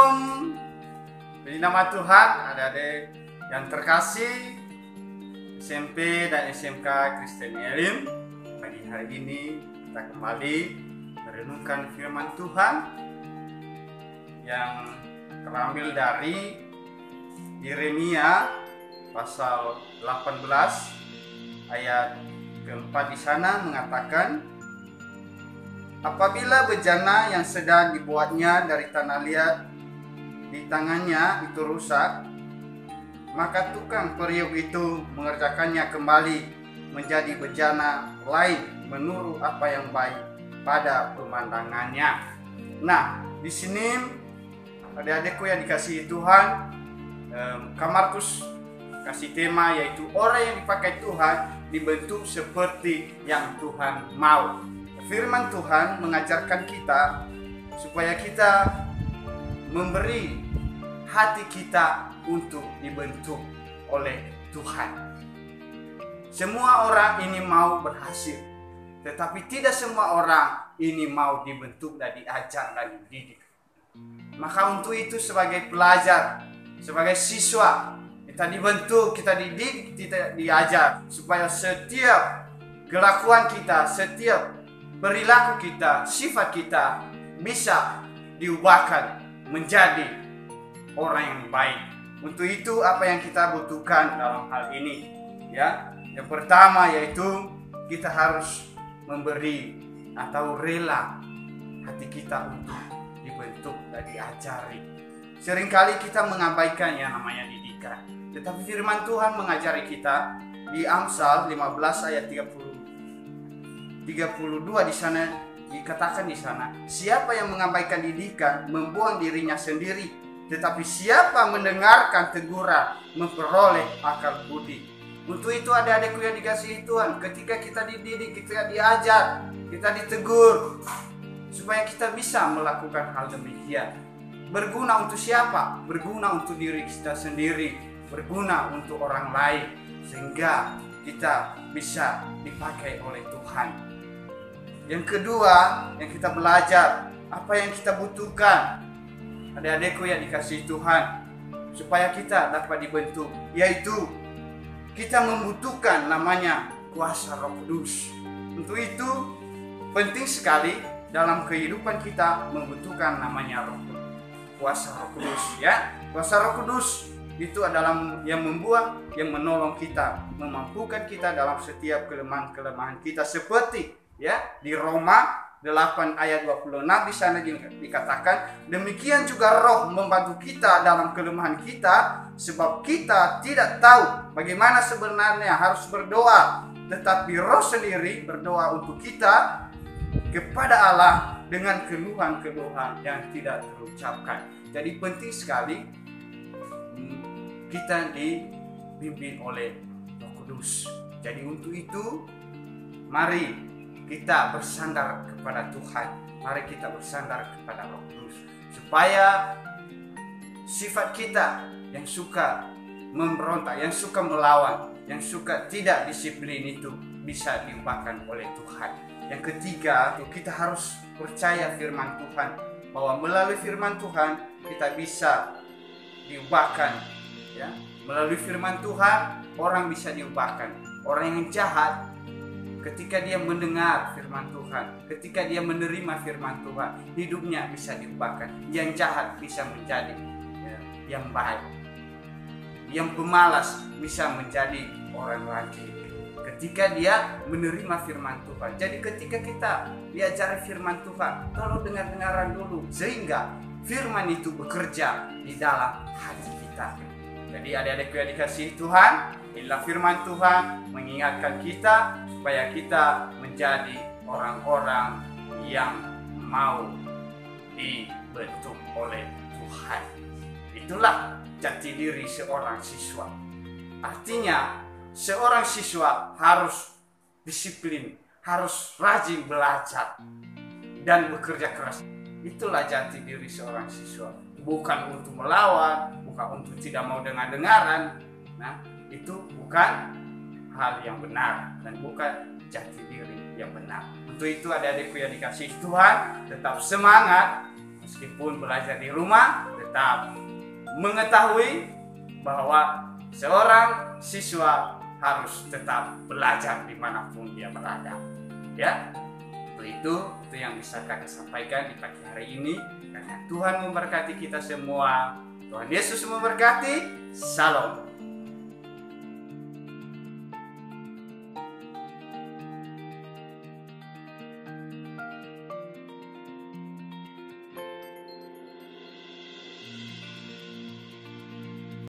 Shalom. Di nama Tuhan, adik-adik yang terkasih SMP dan SMK Kristen Elim. Pagi hari ini kita kembali merenungkan firman Tuhan yang terambil dari Yeremia pasal 18 ayat keempat. Di sana mengatakan, apabila bejana yang sedang dibuatnya dari tanah liat di tangannya itu rusak, maka tukang periuk itu mengerjakannya kembali menjadi bejana lain menurut apa yang baik pada pemandangannya. Nah, di sini adik-adikku yang dikasihi Tuhan, Kak Markus kasih tema yaitu orang yang dipakai Tuhan dibentuk seperti yang Tuhan mau. Firman Tuhan mengajarkan kita supaya kita memberi hati kita untuk dibentuk oleh Tuhan. Semua orang ini mau berhasil, tetapi tidak semua orang ini mau dibentuk dan diajar dan dididik. Maka untuk itu sebagai pelajar, sebagai siswa, kita dibentuk, kita dididik, kita diajar supaya setiap kelakuan kita, setiap perilaku kita, sifat kita bisa diubahkan menjadi orang yang baik. Untuk itu apa yang kita butuhkan dalam hal ini? Ya, yang pertama yaitu kita harus memberi atau rela hati kita untuk dibentuk dan diajari. Seringkali kita mengabaikan yang namanya didikan. Tetapi firman Tuhan mengajari kita di Amsal 15 ayat 32 di sana dikatakan, di sana, siapa yang mengabaikan didikan membuang dirinya sendiri, tetapi siapa mendengarkan teguran memperoleh akal budi. Untuk itu adik-adikku yang dikasihi Tuhan, ketika kita dididik, kita diajar, kita ditegur supaya kita bisa melakukan hal demikian. Berguna untuk siapa? Berguna untuk diri kita sendiri, berguna untuk orang lain, sehingga kita bisa dipakai oleh Tuhan. Yang kedua, yang kita belajar, apa yang kita butuhkan adik-adikku yang dikasihi Tuhan supaya kita dapat dibentuk, yaitu kita membutuhkan namanya kuasa Roh Kudus. Untuk itu penting sekali dalam kehidupan kita membutuhkan namanya kuasa Roh Kudus, ya. Kuasa Roh Kudus itu adalah yang membuat, yang menolong kita, memampukan kita dalam setiap kelemahan-kelemahan kita, seperti ya di Roma 8 ayat 26 di sana dikatakan, demikian juga Roh membantu kita dalam kelemahan kita, sebab kita tidak tahu bagaimana sebenarnya harus berdoa, tetapi Roh sendiri berdoa untuk kita kepada Allah dengan keluhan-keluhan yang tidak terucapkan. Jadi penting sekali kita dipimpin oleh Roh Kudus. Jadi untuk itu mari kita bersandar kepada Tuhan. Mari kita bersandar kepada Roh Kudus supaya sifat kita yang suka memberontak, yang suka melawan, yang suka tidak disiplin itu bisa diubahkan oleh Tuhan. Yang ketiga, kita harus percaya firman Tuhan, bahwa melalui firman Tuhan kita bisa diubahkan, ya. Melalui firman Tuhan orang bisa diubahkan. Orang yang jahat ketika dia mendengar firman Tuhan, ketika dia menerima firman Tuhan, hidupnya bisa diubahkan. Yang jahat bisa menjadi yang baik. Yang pemalas bisa menjadi orang rajin ketika dia menerima firman Tuhan. Jadi ketika kita diajari firman Tuhan, tolong dengar-dengaran dulu sehingga firman itu bekerja di dalam hati kita. Jadi adik-adikku yang dikasihi Tuhan, inilah firman Tuhan mengingatkan kita supaya kita menjadi orang-orang yang mau dibentuk oleh Tuhan. Itulah jati diri seorang siswa. Artinya seorang siswa harus disiplin, harus rajin belajar dan bekerja keras. Itulah jati diri seorang siswa. Bukan untuk melawan, bukan untuk tidak mau dengar-dengaran. Nah, itu bukan hal yang benar dan bukan jati diri yang benar. Untuk itu adik-adikku yang dikasihi Tuhan, tetap semangat meskipun belajar di rumah, tetap mengetahui bahwa seorang siswa harus tetap belajar dimanapun dia berada. Ya, itu yang bisa kami sampaikan di pagi hari ini. Karena Tuhan memberkati kita semua. Tuhan Yesus memberkati. Salam.